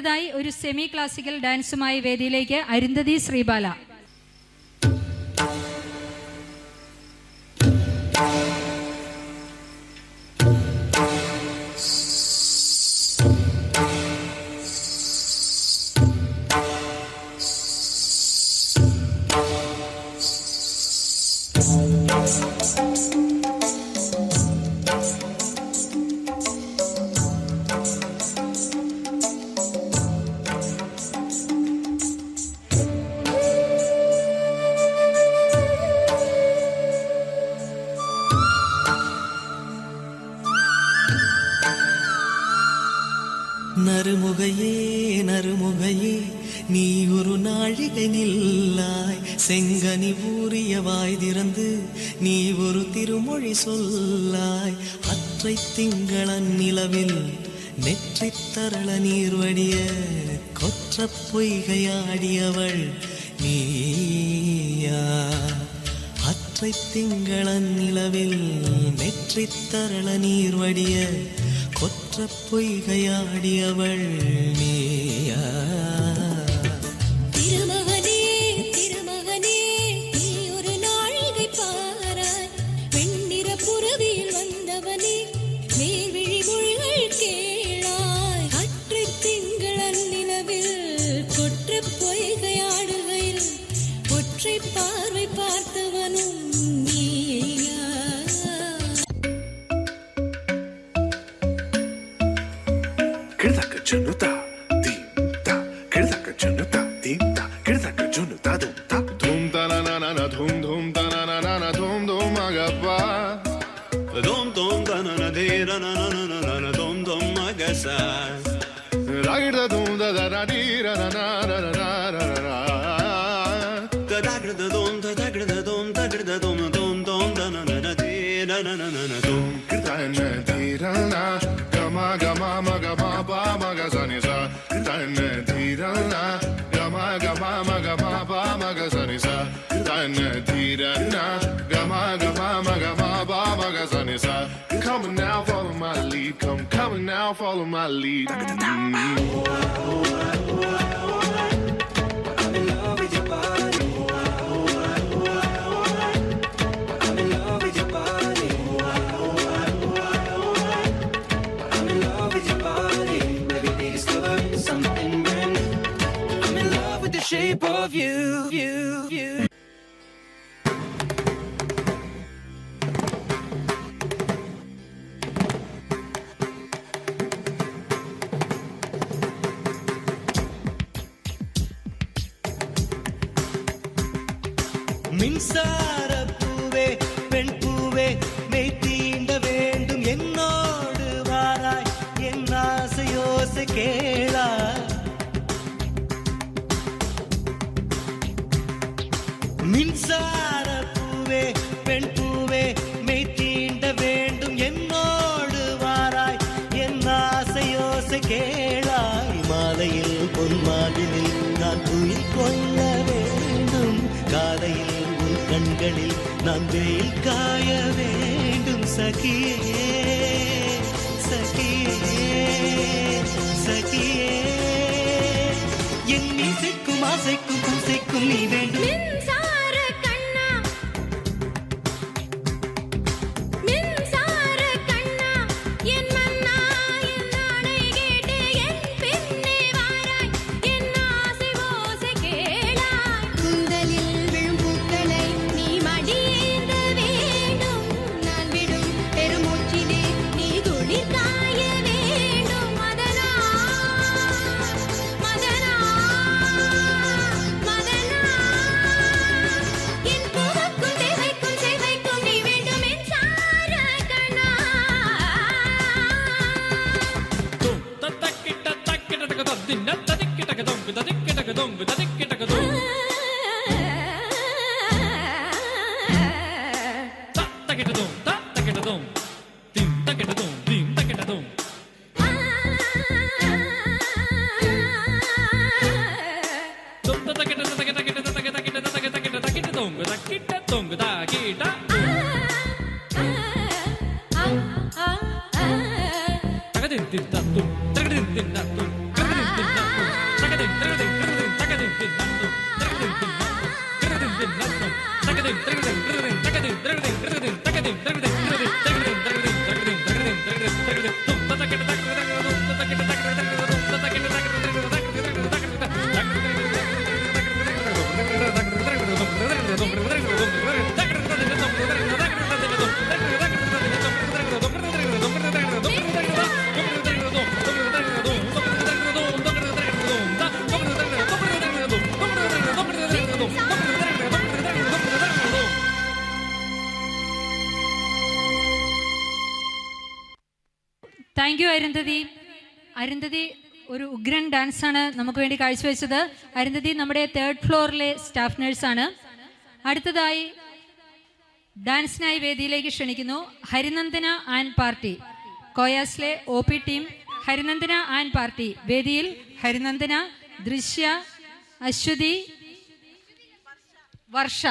അടുത്തതായി ഒരു semi classical ഡാൻസുമായി വേദിയിലേക്ക് അരുന്ധതി ശ്രീബാല. நறுமுகையே நறுமுகையே நீ ஒரு நாழிகை நில்லாய், செங்கனி ஊறிய வாய் திறந்து நீ ஒரு திருமொழி சொல்லாய். அற்றை திங்களன் நிலவில் நெற்றி தரள நீர் வடிய கொற்ற பொய்கையாடியவள் நீயா. அற்றை திங்களன் நிலவில் நெற்றி தரள நீர் வடிய கொற்ற பொய்கையாடியவள் நீயா. திருமகனே திருமகனே நீ ஒரு நாழிகை பாராய், வெண்ணிற புறவியில் வந்தவனே மேல்விழி மொழிகள் கேளாய். அற்றை திங்களன் நிலவில் கொற்ற பொய்கையாடுகையில் ஒற்றை பார்வை பார்த்தவனும் நீயா. Kirdaka Junuta, Dimta, Kirdaka Junuta, Dimta, Kirdaka Junuta, Dumta, Dumta na na na na, Dum Dum da na na na na, Dum Dum Agapa, Dum Dum da na na de na na na na na na, Dum Dum Agasa, Ragda Dum da da da di na na na na na na na, Da da da Dum da da da Dum da da Dum Dum Dum da na na na de na na na na na, Dum Kirda na di na na. Gama gama maga ma ba maga sani sa, dan dhirana. Gama gama maga ma ba maga sani sa, dan dhirana. Gama gama maga ma ba maga sani sa. Come now, follow my lead. Come now, follow my lead. Shape of you. மின்சார பூவே பெண் பூவே மெய் தீண்ட வேண்டும் என்னோடு வாராய், என் ஆசையோசை கேளாய். மின்சார பூவே பெண் பூவே மெய் தீண்ட வேண்டும் என்னோடு வாராய், என் ஆசையோசை கேளாய். மாலையில் பொன்மாலினில் நான் துயில் கொள்ள வேண்டும், காலையில் உன் கண்களில் நான் வெயில் காய வேண்டும். சகியே சகியே சகியே, என் இசைக்கும் ஆசைக்கும் பூசைக்கும் நீ வேண்டும். Thank you Arundhati. അരുന്ധതി ഒരു ഉഗ്രൻ ഡാൻസാണ് നമുക്ക് വേണ്ടി കാഴ്ചവെച്ചത്. അരുന്ധതി നമ്മുടെ 3rd ഫ്ലോറിലെ സ്റ്റാഫ് നഴ്സാണ്. അടുത്തതായി ഡാൻസിനായി വേദിയിലേക്ക് ക്ഷണിക്കുന്നു ഹരിനന്ദന ആൻഡ് പാർട്ടി, കോയാസിലെ OP team. Harinandana and party വേദിയിൽ. ഹരിനന്ദന, ദൃശ്യ, അശ്വതി, വർഷ.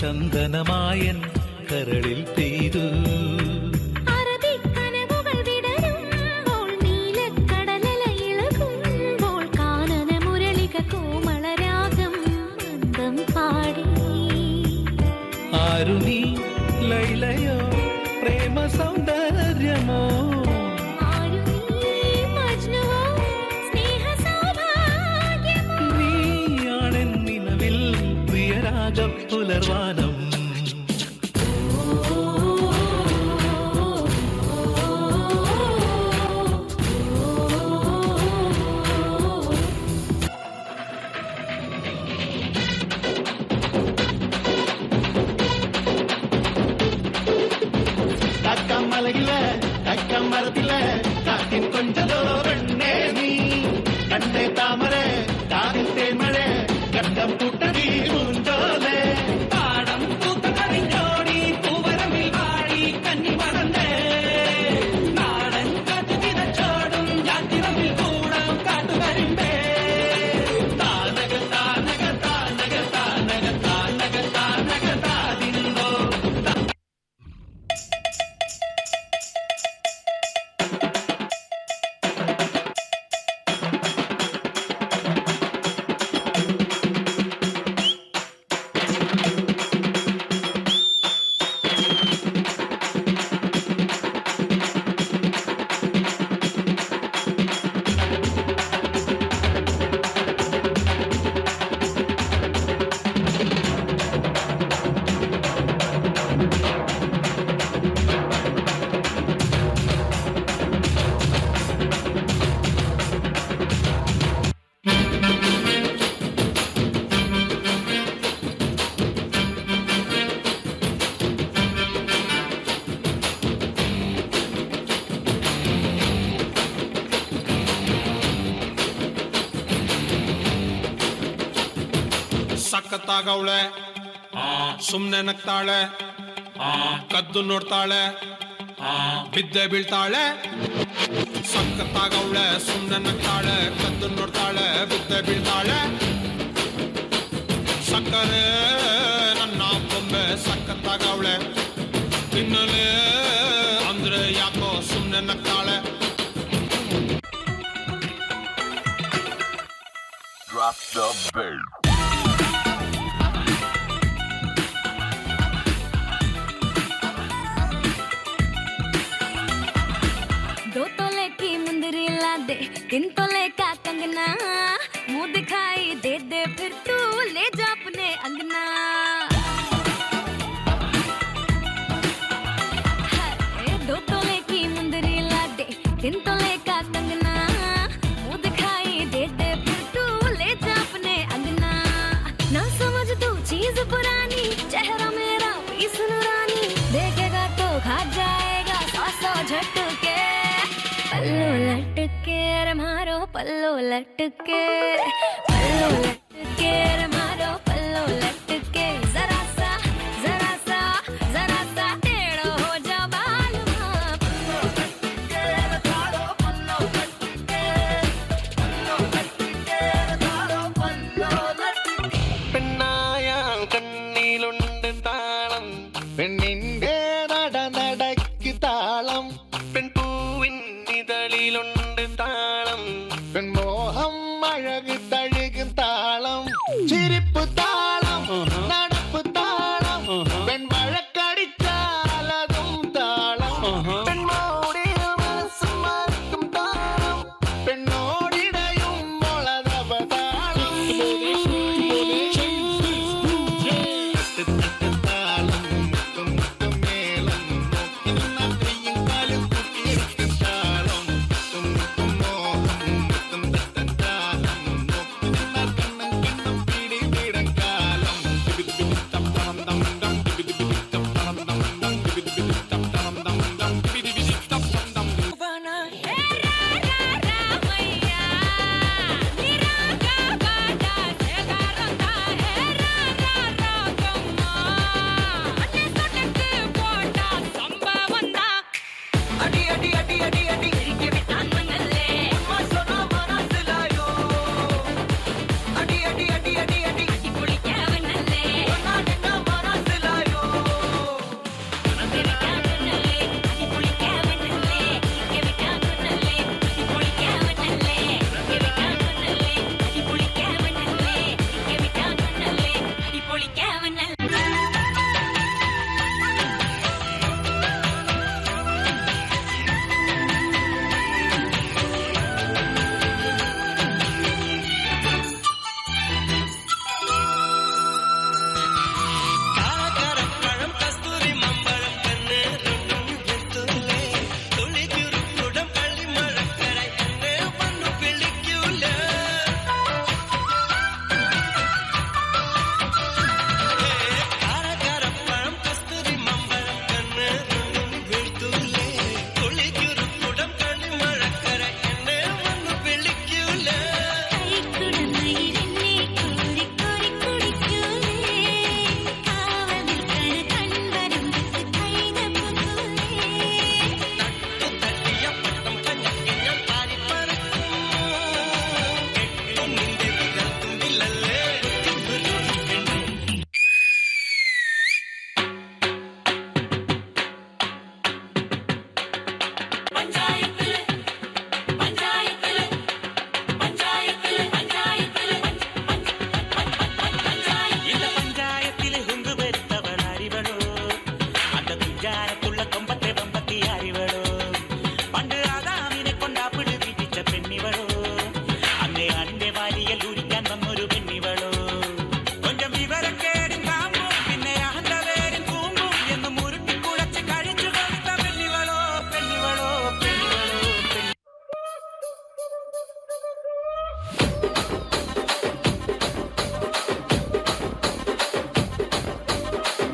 ചന്ദനമായൻ കരളിൽ പെയ്തു. അറബിക്കനവുകൾ വിടരുമ്പോൾ നീലക്കടലല ഇളകുമ്പോൾ കാനന മുരളിക കോമളരാഗം മന്ദം പാടി. ആരു നീ ലൈലയോ പ്രേമ സൗന്ദര്യമോ, ആരു നീ മജ്നുവോ സ്നേഹ സൗഭാഗ്യമോ, നീയാണെൻ നിലവിൽ പ്രിയരാഗ പുലർവാനം. மலையில கக்கம் மரத்தில காத்தின் கொஞ்சதோ வெண்ணே நீ கண்ணே தாமரை காதில் தேன்மழை கண்டம் புட்டடி ஊஞ்சோலே பாடம் பூத்த கவிஞோடி பூவரமில் வாடி கன்னி மறந்தே நாடன் காட்டு தினச்சோடும் யாத்திரமில் கூடம் காட்டு வரும்பே தானக தானக தானக தானக தானக தானக தாதிந்தோ. ಸಖತ್ತಾಗವಳೆ, ಸುಮ್ನೆ ನಗ್ತಾಳೆ, ಕದ್ದು ನೋಡ್ತಾಳೆ, ಬಿದ್ದೆ ಬೀಳ್ತಾಳೆ. ಸಖತ್ತಾಗವಳೆ, ಸುಮ್ನೆ ನಗ್ತಾಳೆ, ಕದ್ದು ನೋಡ್ತಾಳೆ, ಬಿದ್ದೆ ಬೀಳ್ತಾಳೆ. ಸಕ್ಕರೆ ನನ್ನ ಬೊಂಬೆ ಸಖತ್ತಾಗವಳೆ, ತಿನ್ನಲೇ ಅಂದ್ರೆ ಯಾಕೋ ಸುಮ್ನೆ ನಗ್ತಾಳೆ. Drop the bass. दो तोले की मुंदरी ला दे, 3 तोले का कंगना, मुंह दिखाई दे दे फिर तू ले जा अपने अंगना. हाय 2 तोले की मुंदरी ला दे, 3 तोले का कंगना, मुंह दिखाई दे दे फिर तू ले जा अपने अंगना. ना समझ तू चीज पुरानी, चेहरा मेरा पीस नूरानी, देखेगा तो खा जाएगा 100 झटके. पल्लू लटके रे मारो पल्लू लटके, पल्लू लटके रे मारो पल्लू लटके. जरा सा टेढ़ो हो जा बालमा, पल्लू लटके रे मारो पल्लू लटके, पल्लू लटके रे मारो पल्लू लटके. തഴുകും താളം ചിരിപ്പ് താളം നടപ്പ് താളം പെൺവഴക്കടിച്ചാലതും താളം പെൺമോടിയ മനസ്സ് മറക്കും താളം പെണ്ണോടിടയും മുളതപ താളം താളം മുത്തും മുത്തും മേളം നോക്കി നിന്നാൽ കയ്യും കാലും കുത്തിയിരിക്കും താളം മുത്തും മുത്തും മോഹം മുത്തും തട്ടൻ താളം നോക്കി നിന്നാൽ കണ്ണും കിണ്ണും പിടി പിടക്കാലം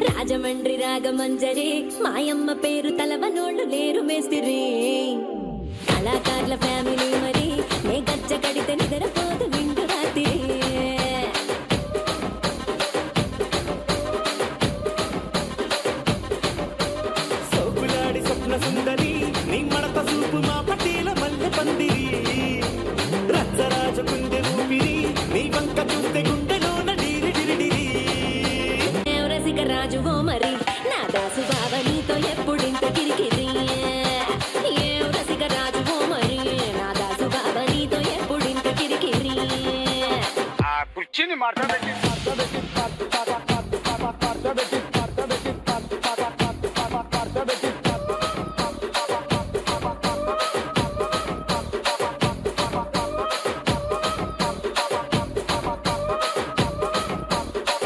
రాజమండ్రి రాగమంజరి మాయమ్మ పేరు తలవనోళ్ళు లేరు మేస్తిరి కళాకారుల ఫ్యామిలీ మరి నే గజ్జ కడితే నిద్రపోదు నిండు రాత్రి సోకులాడి స్వప్న సుందరి నీ మడత చూపు మా పటేల మల్లె పందిరి రచ్చరాజ కుందె ఊపిరి నీ వంక చూస్తే గుండెలోన డిరి డిరి డిరి రసిక రాజువో మరి నా దాసు బావ నీతో ఎప్పుడింత కిరికిరి ఏం రసిక రాజువో మరి నా దాసు బావ నీతో ఎప్పుడింత కిరికిరి కుర్చీని మాట్లాడబెట్టి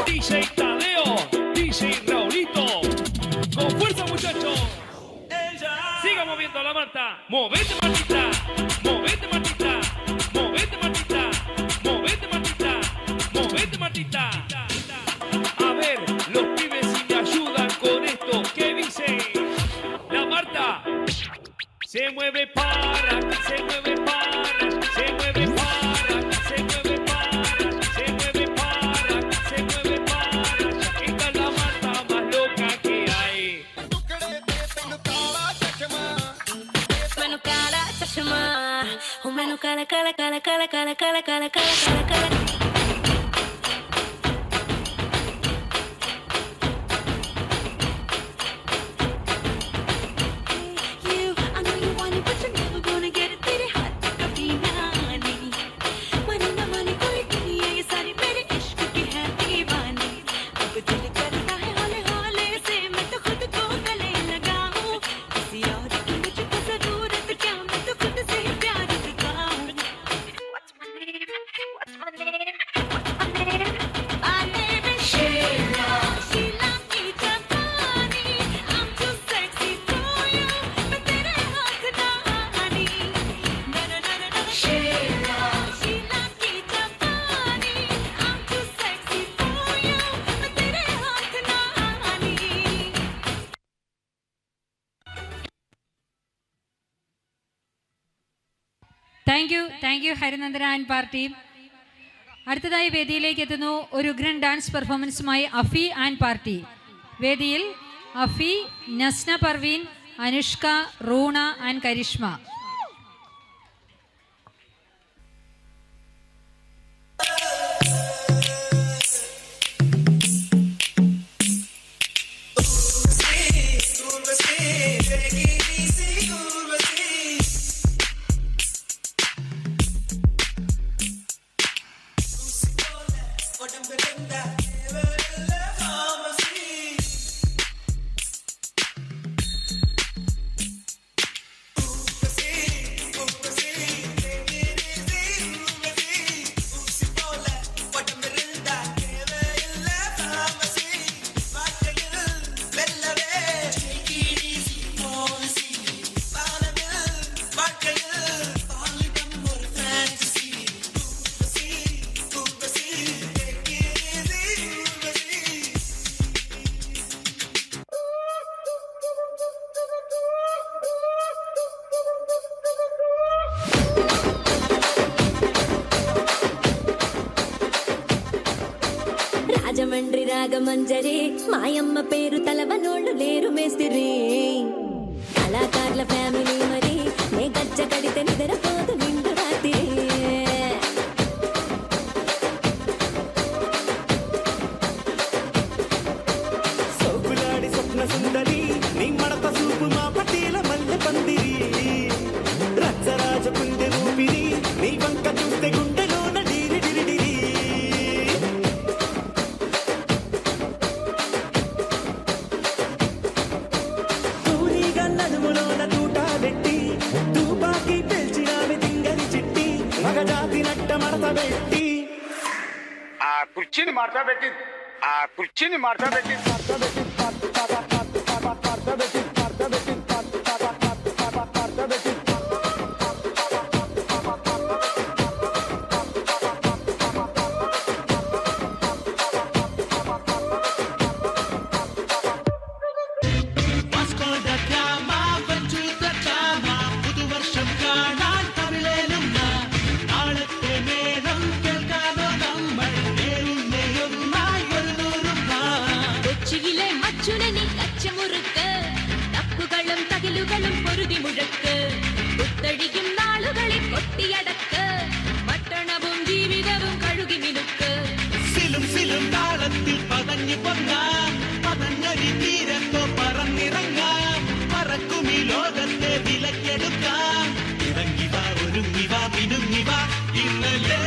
DJ Tadeo, DJ Raulito, con fuerza muchachos. Siga moviendo la Marta, movete Martita, movete Martita, movete Martita, movete Martita, movete Martita. A ver, los pibes si me ayudan con esto, ¿qué dice? La Marta se mueve para, se mueve para, se mueve para, se mueve para, se mueve para, se mueve para. Esta es la Marta más loca que hay. Menu cara chashma, un menu cara cara cara cara cara cara cara cara cara cara. You, I know you want it, but you're never gonna get it. Teri hot kabhi naani, money na money koi What's my name? My name is Sheila. Sheila की जवानी. I'm too sexy for you. मैं तेरे हाथ ना आनी. Na na na na na. Sheila. Sheila की जवानी. I'm too sexy for you. मैं तेरे हाथ ना आनी. Thank you Harinandana and party. അടുത്തതായി വേദിയിലേക്ക് എത്തുന്നു ഒരു ഉഗ്രൻ ഡാൻസ് പെർഫോമൻസുമായി അഫി ആൻഡ് പാർട്ടി. വേദിയിൽ അഫി, നസ്ന പർവീൻ, അനുഷ്ക, റൂണ ആൻഡ് കരിഷ്മ. రాజమండ్రి రాగమంజరి మాయమ్మ పేరు తలవనోళ్ళు లేరు మేస్తిరి కళాకారుల ఫ్యామిలీ మరి నే గజ్జ కడితే నిద్రపోదు నిండు రాత్రి సోకులాడి స్వప్న సుందరి నీ మడత చూపు మా పటీల మల్లె పందిరి రచ్చరాజ కుందె ఊపిరి నీ వంక చూస్తే గుండెలోన డిరి డిరి డిరి తూరిగా నడుములోన తూట పెట్టి తూపాకి పెల్చినావి తింగరి చిట్టి మగజాతి నట్ట మడత పెట్టి ఆ కుర్చీని మార్చా పెట్టి കൊച്ചിയിലെ അച്ഛനനി കച്ചമുറുക്ക് തപ്പുകളും തകിലുകളും പൊരുതി മുഴക്ക് പുത്തടിക്കും നാളുകളിൽ കൊട്ടിയടക്ക് പട്ടണവും ജീവിതവും കഴുകി മിനുക്ക് സിലും താളത്തിൽ പതഞ്ഞു പൊങ്ങാം പതഞ്ഞൊരു തീരത്തോ പറന്നിറങ്ങാം പറക്കുമി ലോകത്തെ വിലക്കെടുക്കാം ഇറങ്ങി വാ ഒരുങ്ങി വാ മിനുങ്ങി വാ ഇന്നലെ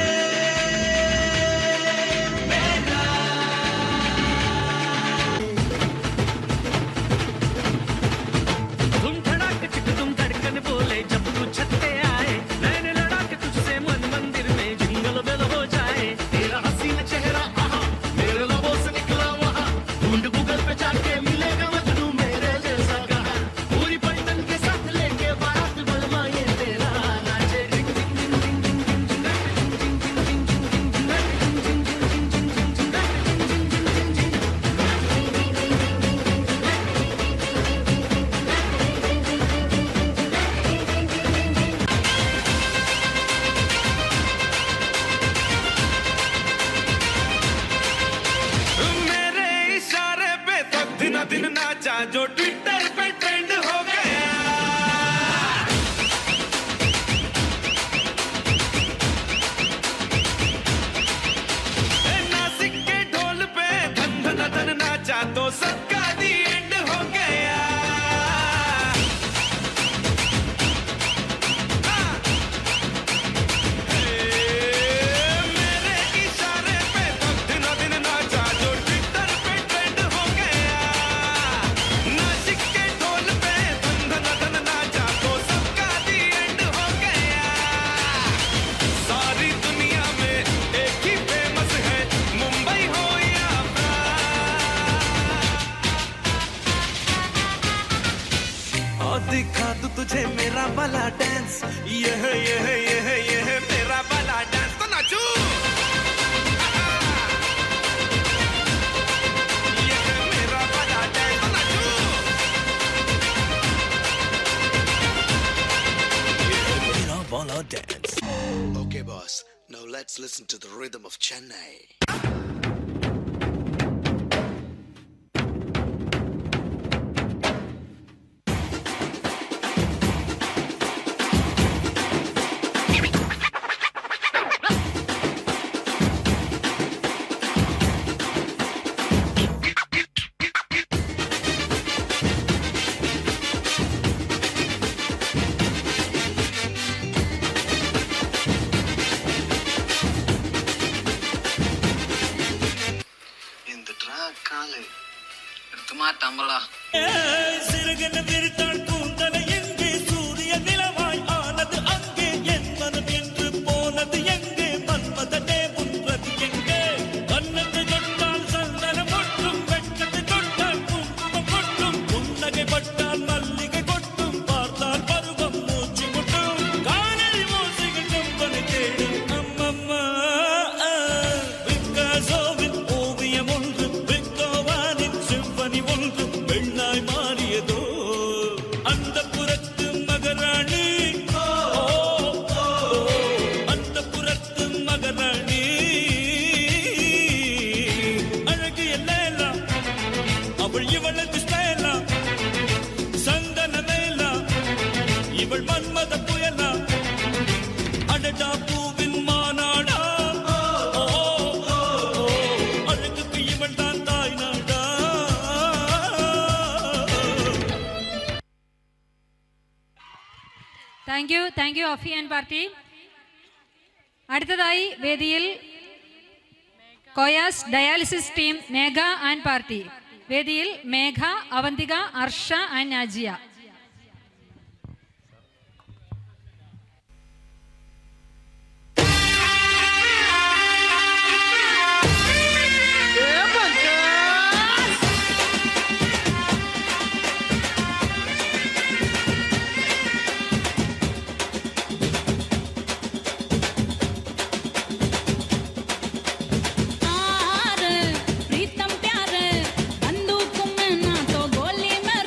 तुम धड़ाक चिक तुम धड़कन बोले जब तू छत पे आए नैने लड़ा के तुझसे मन मंदिर में जिंगल बेल हो जाए तेरा हसीना चेहरा आहा मेरे लबों से निकला वहाँ ढूंढ गूगल पे जाके मिलेगा मजनू मेरे जैसा कहा पूरी पलटन के साथ लेके बारात बलमा ये तेरा नाचे ring ring ring ring ring ring मेरे इशारे पे तो दिन नाचा जो ट्विटर पे ट्रेंड हो गया नासिक के ढोल पे धन नाचा तो सबका दी एंड हो गया मेरे इशारे पे तो दिन नाचा जो ट्विटर पे ट्रेंड हो गया तुझे मेरा वाला डांस, ये है मेरा वाला डांस, तो नाचो। ये है मेरा वाला डांस, तो नाचो। ये है मेरा वाला dance. Okay, boss. Now let's listen to the rhythm of Chennai. சிறுகன விரித்தாள் கூந்தலை எங்கே, சூரிய நிலவாய் ஆனது அங்கே, என் மனம் என்று போனது எங்கே, மன்மதனே உன்றது எங்கே. கண்ணத்தை தொட்டால் சந்தனம் கொட்டும், வெட்கத்தை தொட்டால் குங்குமம் கொட்டும், புன்னகை பட்டால் மல்லிகை கொட்டும், பார்த்தால் பருவம் மூச்சு கொட்டும், காணல் ஓசைகள் கம்பனை தேடும். அம்மம்மா பிக்காசோவின் ஓவியம் ஒன்று, பிக்கோவானின் சிம்பனி ஒன்று வெள்ளாய் மாறியதோ அந்த புறத்து மகராணி. அந்த புறத்து மகராணி அழகு எல்லாம் அவள் இவளது ஸ்டைலா, சந்தன மேலா இவள் மன்மத புயலா, அடடா பூவின் மாநாடா, அழகுக்கு இவள் தான் தாய் நாடா. Thank you Afi and party. അടുത്തതായി വേദിയിൽ Koyas dialysis team Megha and party. വേദിയിൽ മേഘ, അവന്തിക, അർഷ ആൻഡ് നാജിയ. प्रीतम प्यार बंदूक में ना तो गोली मर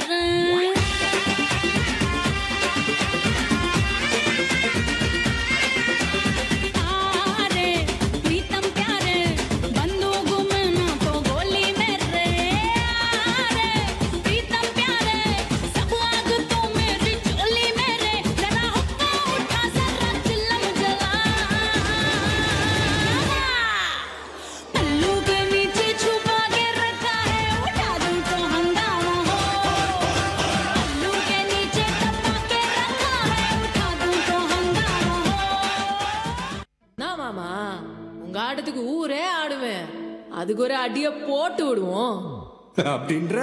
ஆட்டத்துக்கு ஊரே ஆடுவேன். அதுக்கு ஒரு அடிய போட்டு விடுவோம் அப்படின்ற.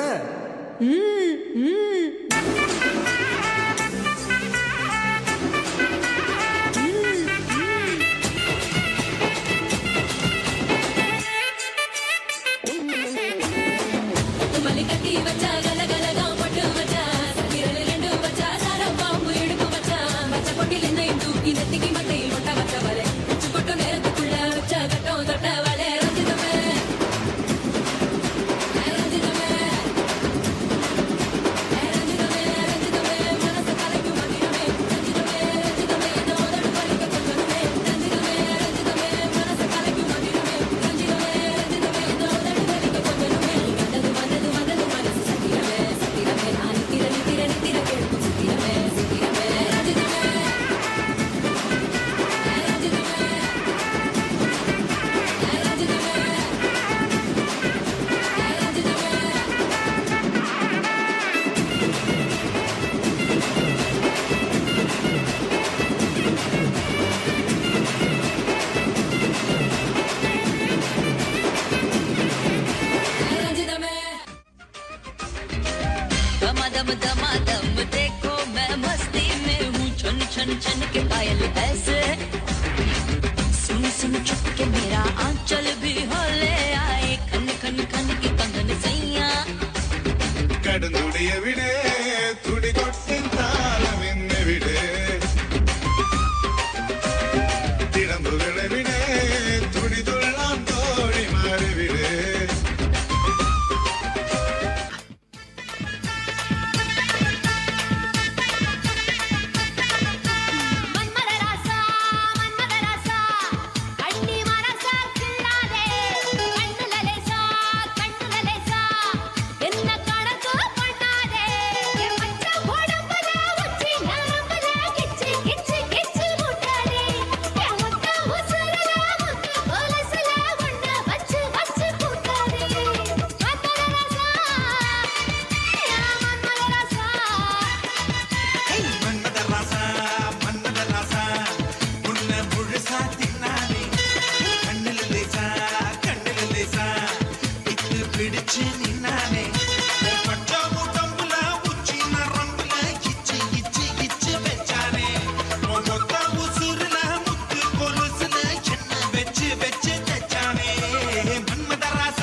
കടന്നുടിയ വിടെ തുടി കൊട്ടിൻ താളമിന്നെ వచ్చి నిన్నానే పట్టము టంబుల ఉచ్చి నరంబుల ఇచ్చి ఇచ్చి ఇచ్చి వెచ్చానే మొత్త ఉసురుల ముద్దు కొలుసుల చిన్న వెచ్చి వెచ్చి తెచ్చానే మన్మద రాస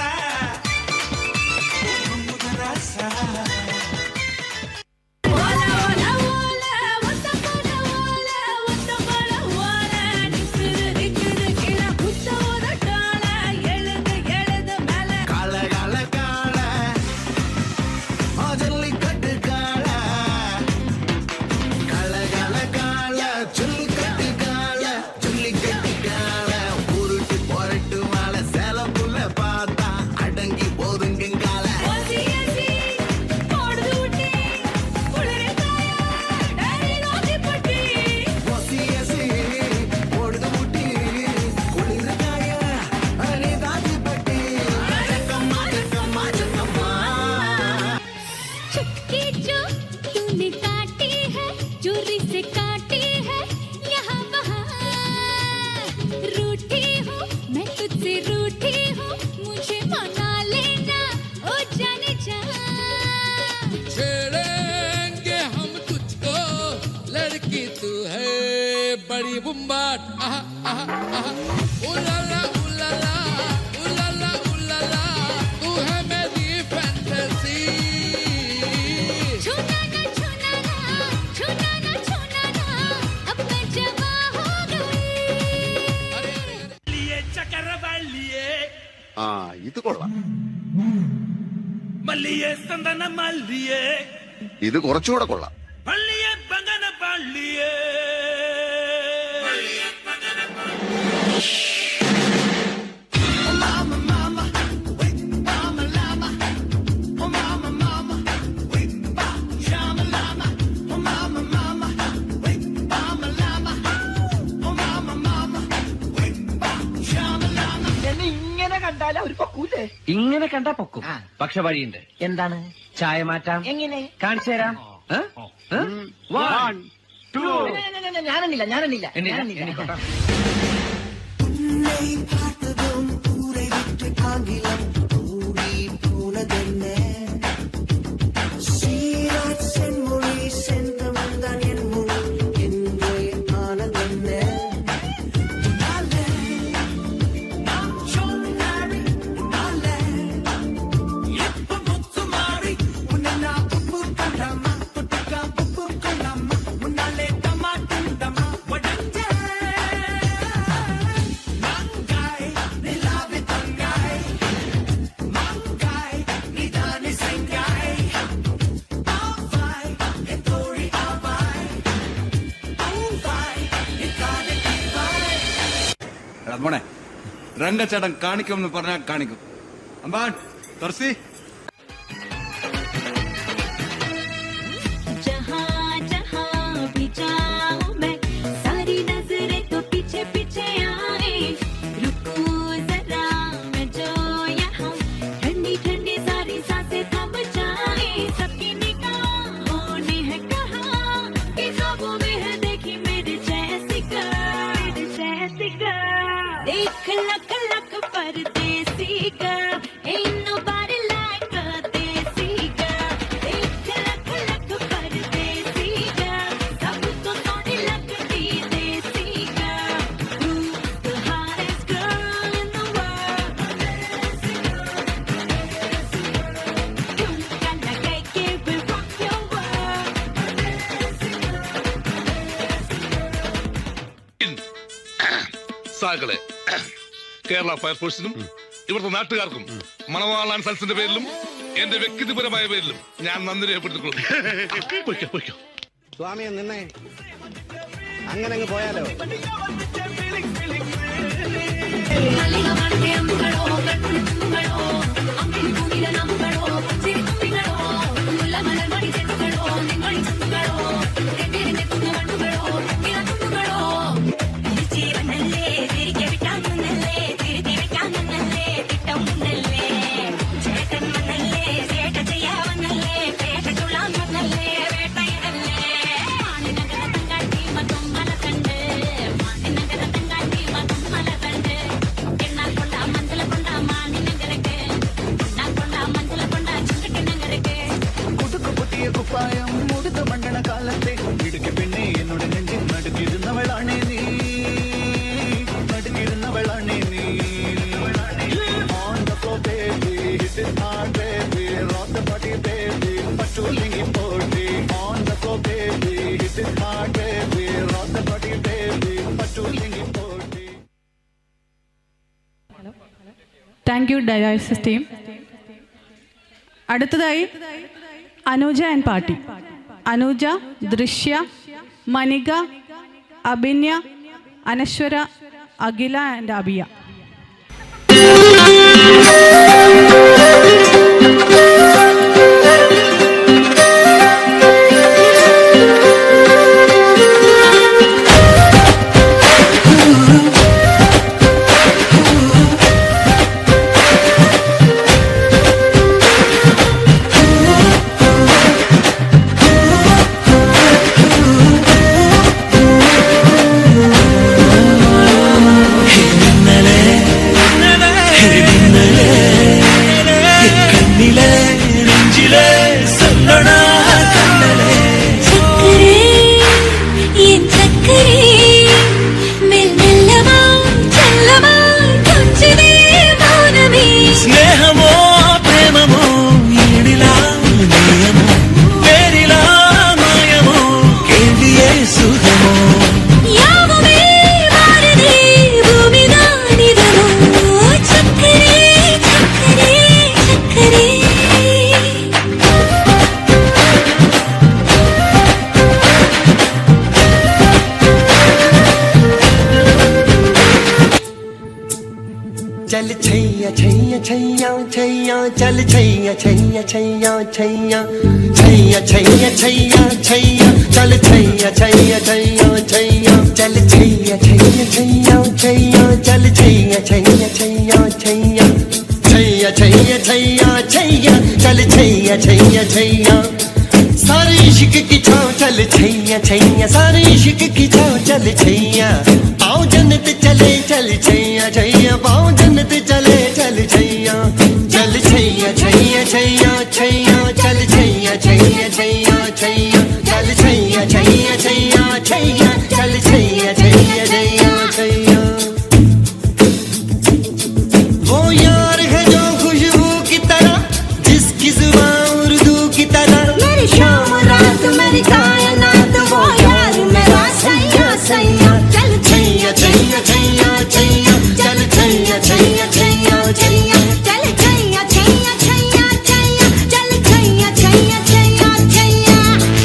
बड़ी बुम्बाट उलाला उलाला उलाला उलाला तू है मेरी फैंटेसी छूना ना छूना ना छूना ना छूना ना अब मैं जवा हो गई लिए चक्रवलिए ഇത് കൊള്ളാം. मल्लिए संदन मल्लिए ഇത് കുറച്ചുകൂടെ കൊള്ളാം. पल्लिए बंगन पल्लिए ഇങ്ങനെ കണ്ടാ പൊക്കും. പക്ഷെ വഴിയുണ്ട്. എന്താണ്? ചായ മാറ്റാം. എങ്ങനെ? കാണിച്ചു തരാം. ഞാനെണ്ണില്ല ഞാനെണ്ണില്ല എണ്ണിക്കോട്ടെ. മോനെ രംഗച്ചേട്ടൻ കാണിക്കുമെന്ന് പറഞ്ഞാൽ കാണിക്കും. അമ്പാൻ തുറസി സാകളെ കേരള ഫയർഫോഴ്സിനും ഇവിടുത്തെ നാട്ടുകാർക്കും മണവാളാൻ സൽസിന്റെ പേരിലും എന്റെ വ്യക്തിപരമായ പേരിലും ഞാൻ നന്ദി രേഖപ്പെടുത്തിക്കൊള്ളുന്നു. സ്വാമിയെ നിന്നേ, അങ്ങനെ അങ്ങ് പോയാലോ? Enal thank you dialysis team. അടുത്തതായി അനുജ ആൻഡ് പാർട്ടി. അനുജ, ദൃശ്യ, മനിക, അഭിന്യ, അനശ്വര, അഖില ആൻഡ് അബിയ. चल छैया छैया छैया छैया चल छैया छैया छैया छैया छैया छैया छैया छैया चल छैया छैया छैया छैया चल छैया छैया छैया छैया चल छैया छैया छैया छैया छैया छैया छैया छैया चल छैया छैया छैया सारे इश्क की छाँव चल छैया छैया सारे इश्क की छाँव चल छैया आओ जन्नत चले चल छैया छैया पाओ जन्नत चले चल छैया चल छैया छैया छैया छैया चल छैया छैया छैया छैया चल छैया छैया छैया छैया चल छैया छैया छैया छैया वो यार है जो खुशबू की तरह जिसकी जुबान उर्दू की तरह मेरी शाम रात मेरी कायनात वो यार मेरा सैया सैया चल छैया छैया छैया छैया चल छैया छैया छैया छैया चल छैया छैया छैया छैया चल छैया छैया छैया छैया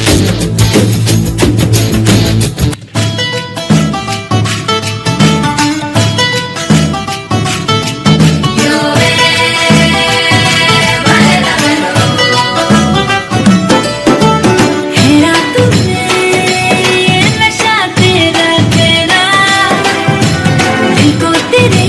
तेरे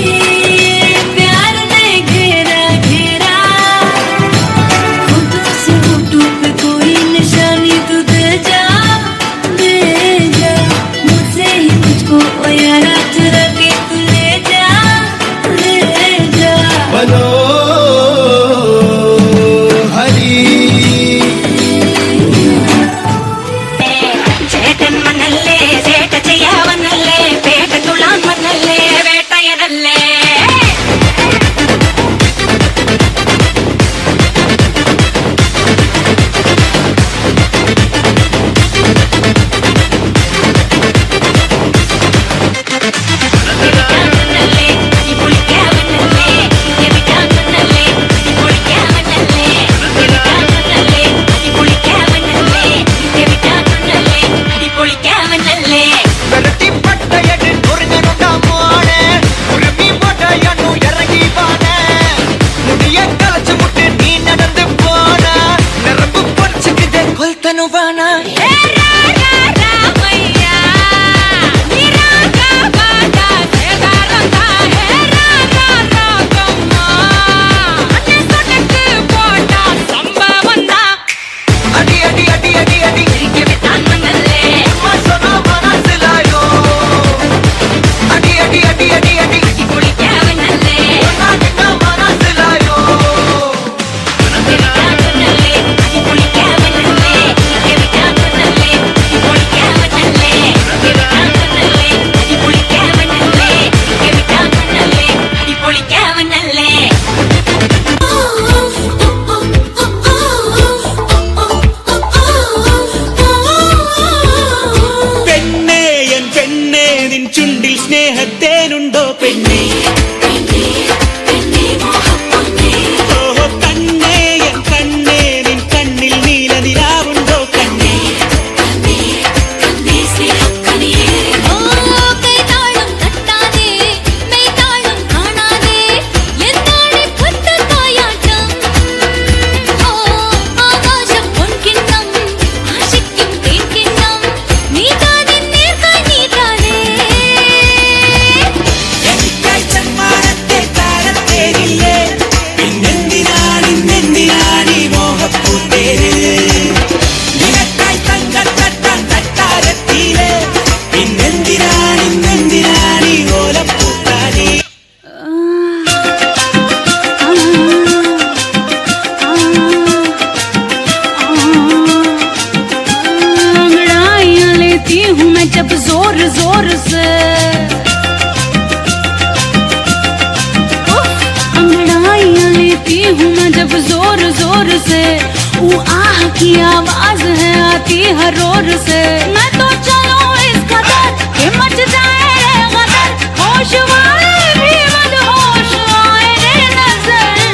की आवाज है आती हर रोड से। मैं तो चलूं इस कदर कि मच जाए गदर, होश वाले भी मदहोश आए रे नजर।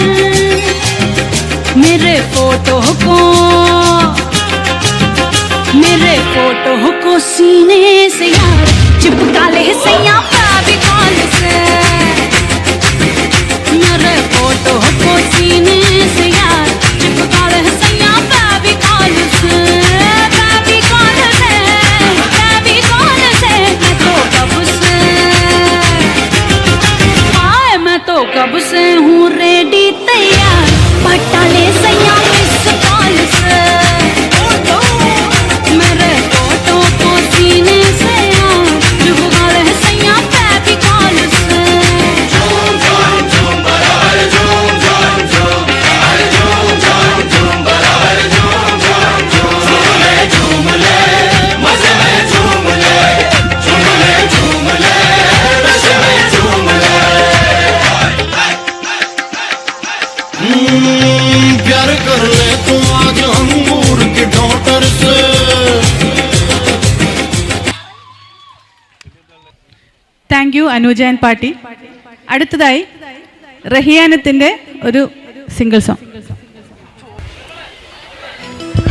मेरे फोटो को सीने से यार चिपका ले सैया फेविकॉल से। मेरे फोटो को सीने से यार चिपका ले सैया फेविकॉल से। फेविकॉल से मैं तो कब से हूँ रेडी तैयार, पटा ले सैया मिस कॉल से। मेरे फोटो को सीने से यार चिपका ले सैया फेविकॉल से। प्यार कर ले तू आज अंगूर के डॉक्टर से। Thank you Anuja and party. അടുത്തതായി റഹിയാനത്തിൻ്റെ ഒരു സിംഗിൾ സോങ്.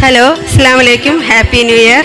ഹലോ, അസ്സലാമു അലൈക്കും, happy new year.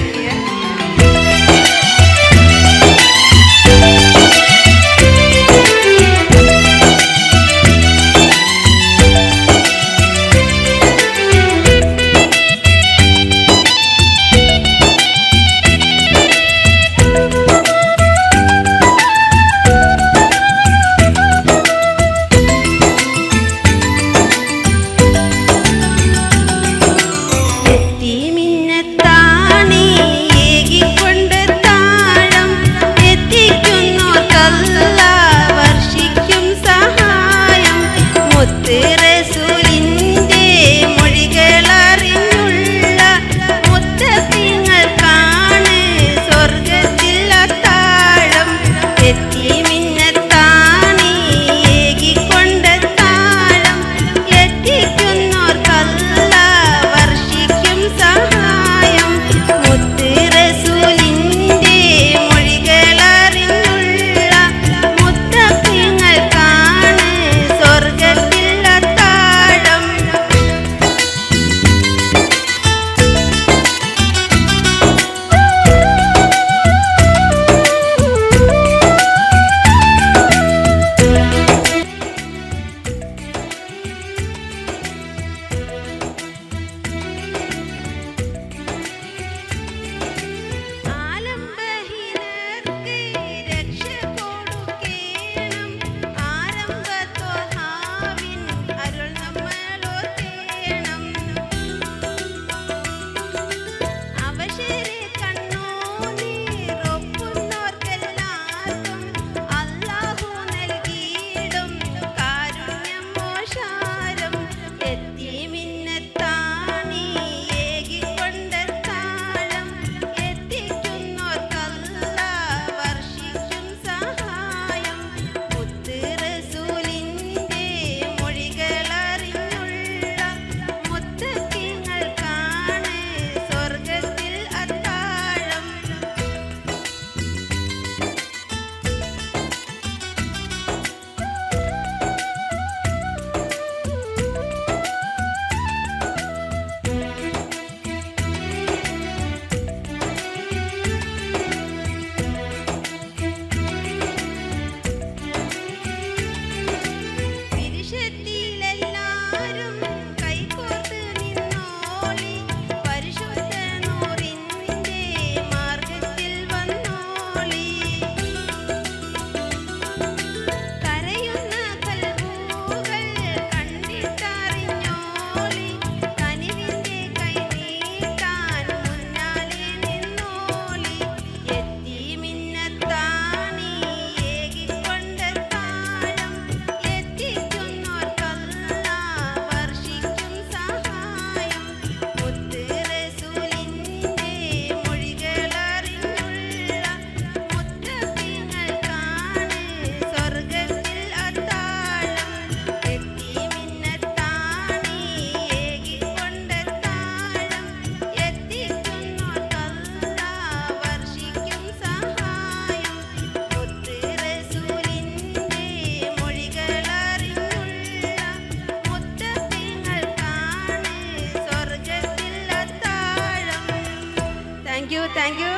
Thank you.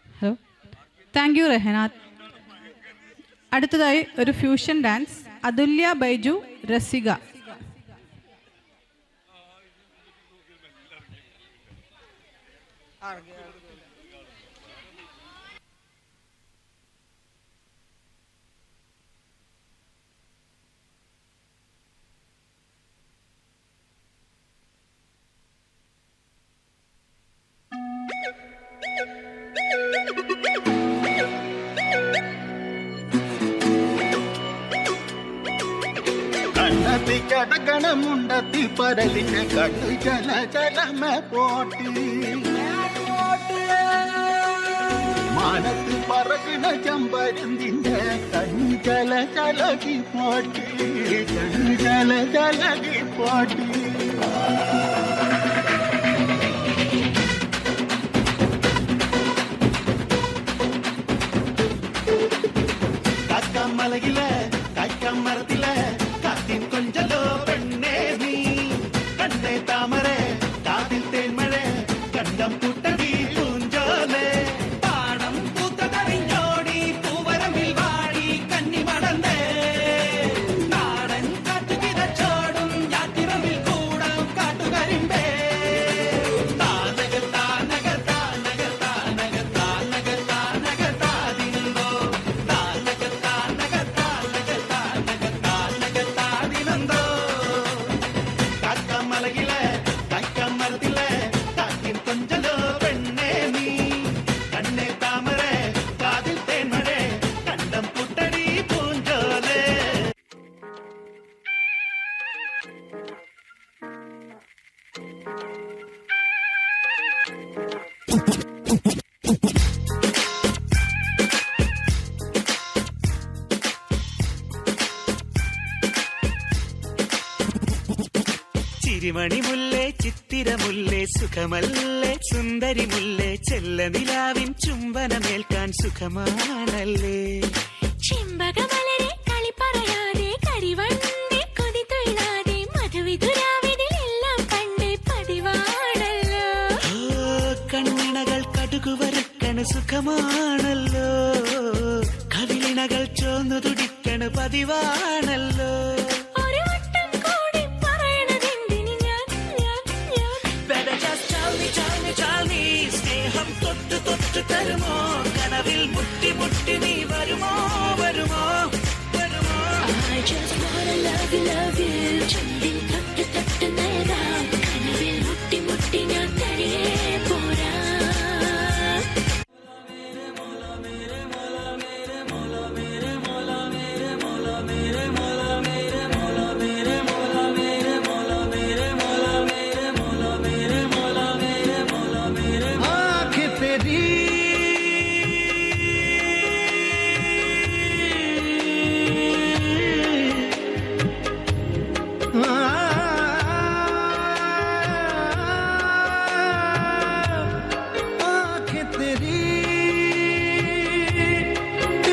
Hello, thank you Rehnath. അടുത്തതായി ഒരു ഫ്യൂഷൻ ഡാൻസ്, അതുല്യ ബൈജു രസിക. കണ്ണത്തി കടകണമുണ്ടത്തി പരലിച്ച കണ്ണു ചല ചലമ പോട്ട് മാനത്ത് പറകണ ചമ്പരുന്തിന്റെ കണ്ണു ചല ചലകി പോട്ട് കണ്ണു ചല ചലകി പോട്ട് കാക്കാമലയില കായ്ക്കാമരത്തില കാത്തിൻ കൊഞ്ചലോ പെണ്ണേ നീ കണ്ണേ താമരെ കാതിൽ തേന്മഴ കണ്ടം പുട്ടടി പൂഞ്ചോലെ പാടം പൂത്തതറിഞ്ഞോടി പൂവരമിൽ വാടി കന്നി മടന്നേ നാടൻ കാട്ടുകിതച്ചോടും യാത്തിറമിൽ കൂടാം കാട്ടുകരിമ്പേ താനക താനക താനക താനക താനക താനക താതിരുന്നോ താനക താനക താനക താനക താനക താതിരുന്നോ കാക്കമലയിലെ കായ്ക്കാമരത്തിലെ കാറ്റിൻ കൊഞ്ചലോ പെണ്ണേ നീ കണ്ണേ താമരെ കാതിൽ തേന്മഴ കണ്ടം പുട്ടടി പൂഞ്ചോലെ. ചിരിമണി മുല്ലേ ചിത്തിരമുല്ലേ സുഖമല്ലേ സുന്ദരി മുല്ലേ ചെല്ല നിലാവിൻ ചുംബനമേൽക്കാൻ സുഖമാണല്ലേ ചെമ്പകമലരെ കളി പറയാതെ കരിവണ്ടി കൊതി തൊഴിലാതെ മധുവിതുരാവിലെല്ലാം പണ്ടേ പതിവാണല്ലോ. കണ്ണിണകൾ കടുകു വറുക്കണ് സുഖമാണല്ലോ കവിളിണകൾ ചോന്നു തുടിക്കണ് പതിവാണല്ലോ. ഒരു വട്ടം കൂടി പറയണതെന്തിന് ഞാൻ ഞാൻ ഞാൻ Better just tell me, tell me, tell me. സ്നേഹം തൊട്ട് തൊട്ട് തരുമോ കനവിൽ മുട്ടി മുട്ടി നീ വരുമോ വരുമോ വരുമോ. I just wanna love you ചുണ്ടിൽ തൊട്ട് തൊട്ട് നേരാം കനവിൽ മുട്ടി മുട്ടി ഞാൻ തനിയെ പോരാ. आँख तेरी आँख तेरी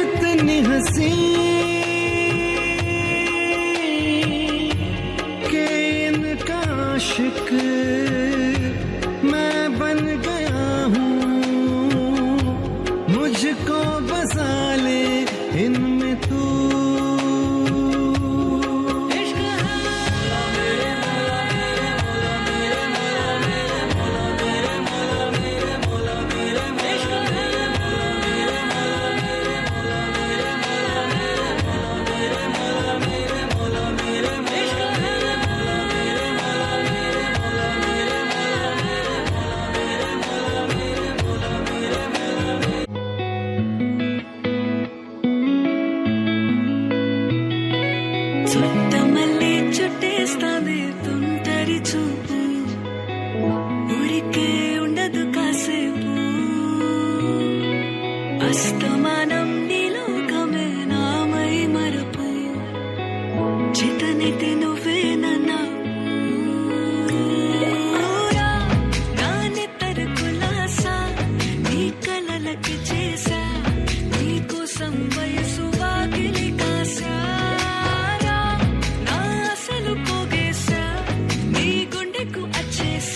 इतनी हंसी के इनका आशिक मैं बन गया हूँ मुझको बसा ले इनमें तू. చుట్టమల్లి చుట్టేస్తావే తుంటరి చూపు ఊరికే ఉండదు కాసేపు అస్తమానం నీలోకమే నామై మరపు చితనితి నువ్వే నన్నా నాని తరుకులాసా నీ కలలకి చేసా నీ కోసం వయసు వాకిలి కాసా నా అసలు పోగేసా నీ గుండెకు అచ్చేసా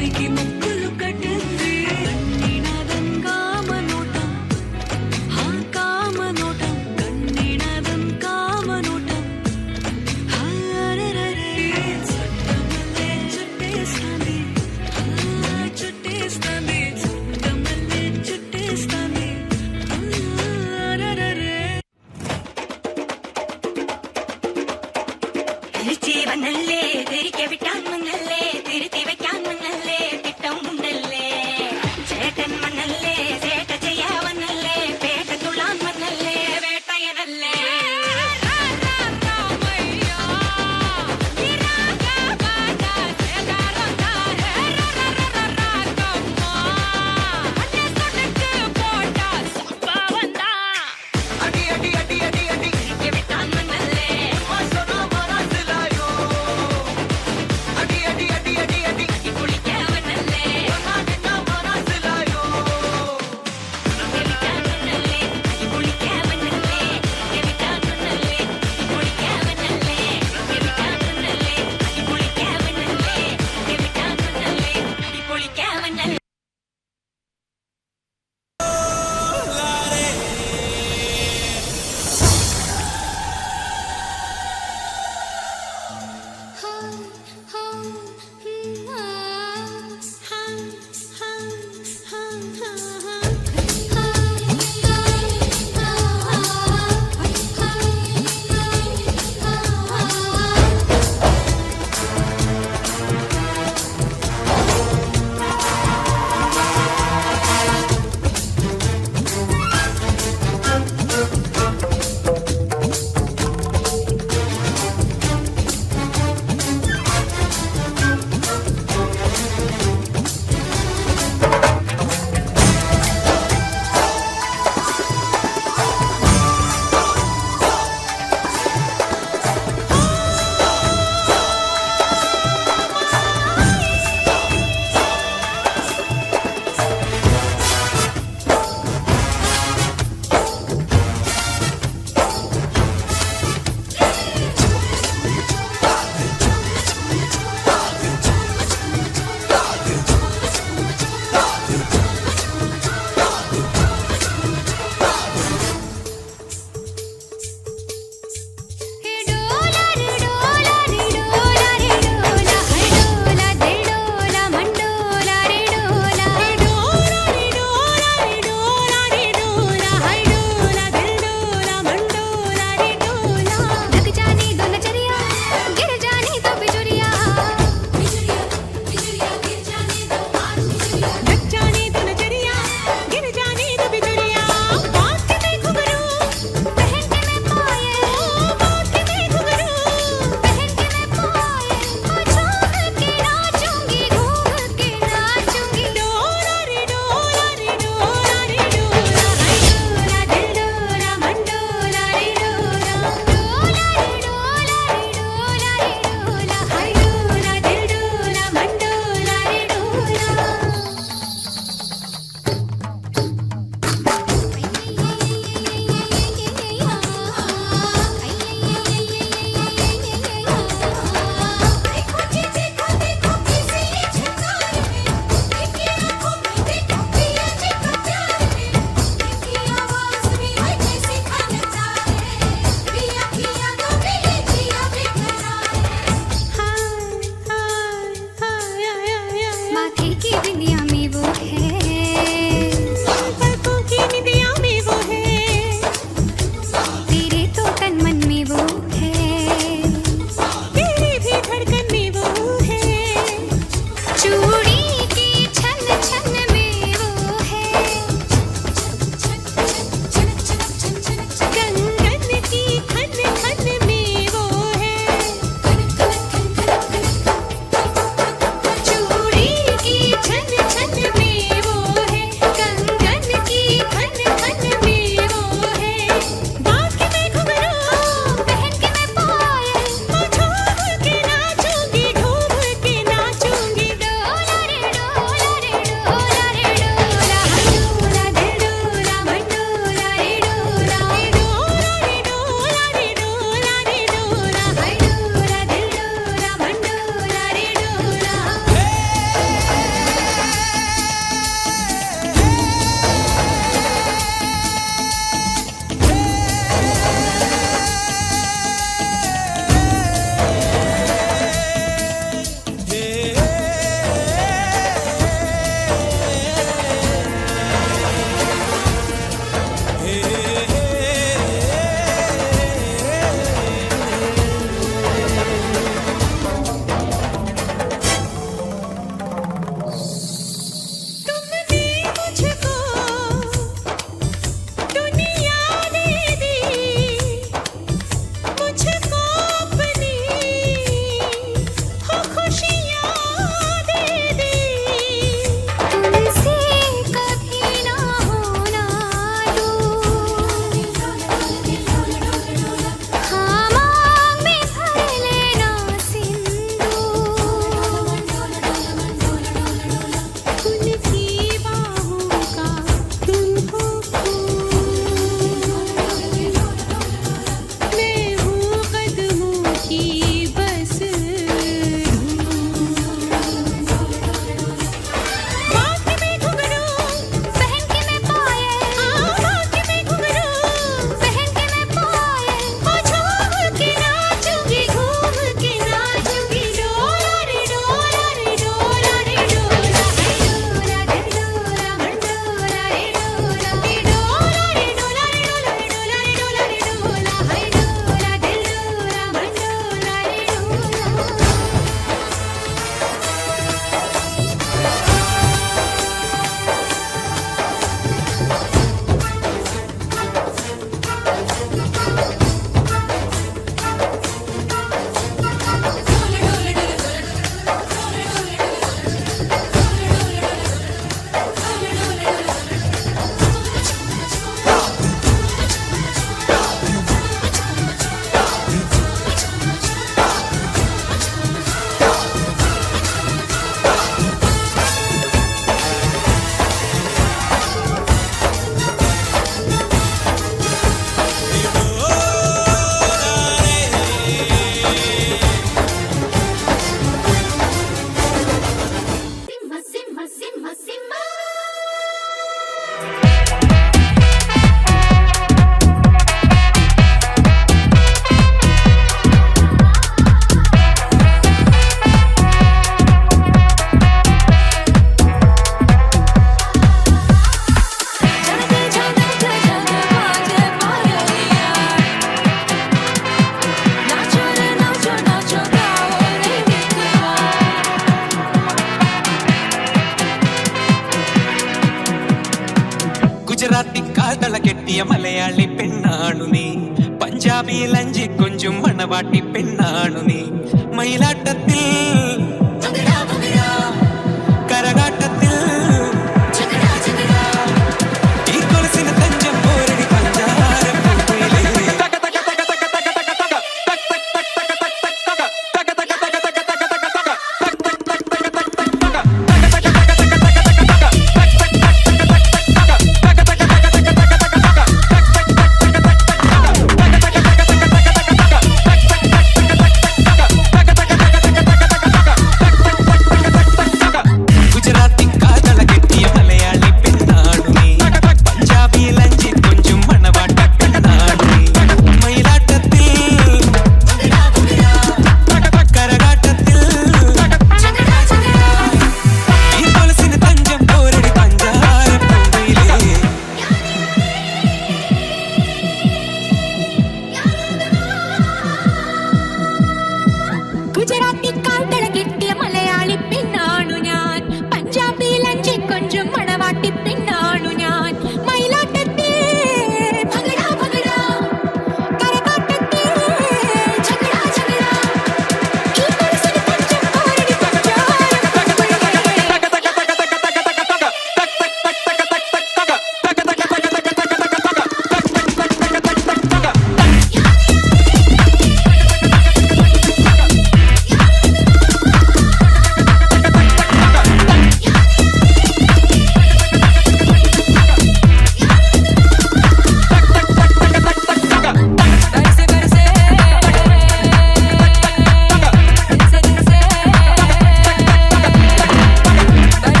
స్వామికి ముక్కులు కట్టింది కన్నీనదన్ కామనోటం ఆ కామనోటం కన్నీనదన్ కామనోటం హరరరే చుట్టమల్లే చుట్టేస్తాంది చుట్టేస్తాంది చుట్టమల్లే చుట్టేస్తాంది హరరరే തിരിച്ചേ വന്നല്ലേ തിരികെ വിട്ടാൻ വന്നല്ലേ തിരുത്തി വെക്കാൻ വന്നല്ലേ തിട്ടം ഗുജറാത്തി കാതള കെട്ടിയ മലയാളി പെണ്ണാണു നീ, പഞ്ചാബിയിൽ അഞ്ചി കൊഞ്ചും മണവാട്ടി പെണ്ണാണു നീ, മയിലാട്ടത്തിൽ കരകാട്ടത്തിൽ ഈ കൊലസിന് തഞ്ചം പോരടി പഞ്ചാര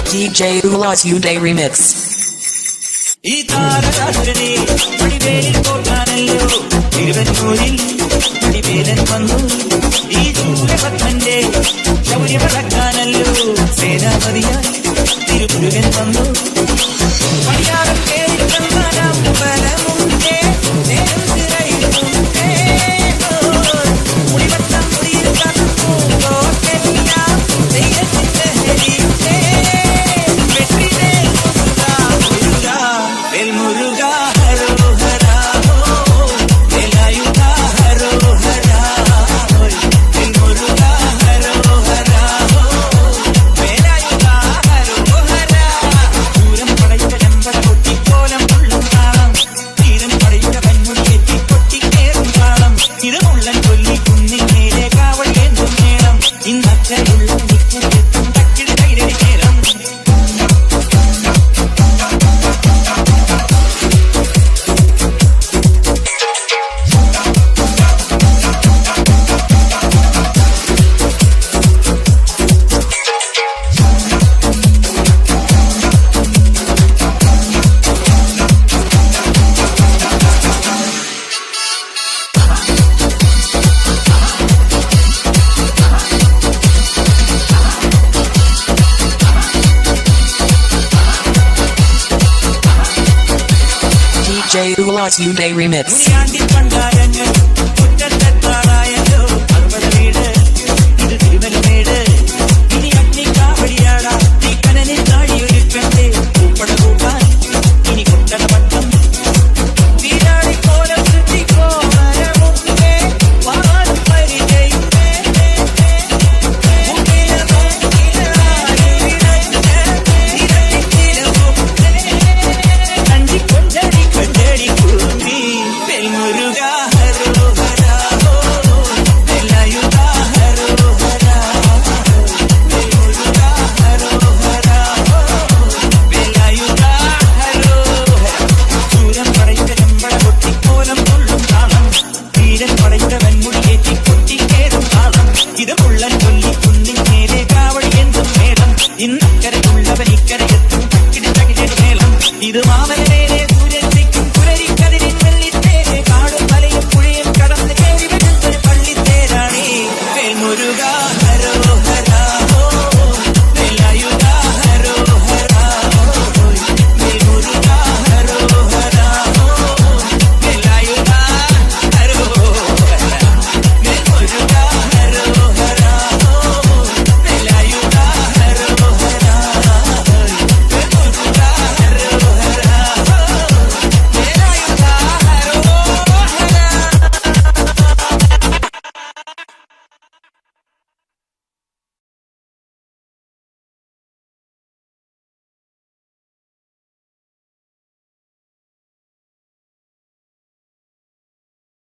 DJ Ulas Uday Remix. ഈ താരരാജനെ പടിവേലിൽ പോകാനല്ലോ തിരുവന്നൂരിൽ പടിവേലൻ വന്നു. ഈ സൂര്യഭദ്രന്റെ ശൗര്യപടക്കാനല്ലോ സേനാപതിയായി തിരുമുരുകൻ വന്നു. പടിയാറം പേരിൽ കണ്ണാനാം ബലമുണ്ടേ നേരം തിരയിടുന്നേ മുടിവട്ടം മുടിയിൽ കണ്ണൂർക്കെല്ലാം ദൈവത്തിന്റെ ഹരിയുന്നേ വെற்றிനേ മുരുകാ Lost You Day Remix. ഇന്നക്കരയുള്ളവൻ ഇക്കരയെത്തും തക്കിടി തകിടി മേളം ഇത് മാമനേരെ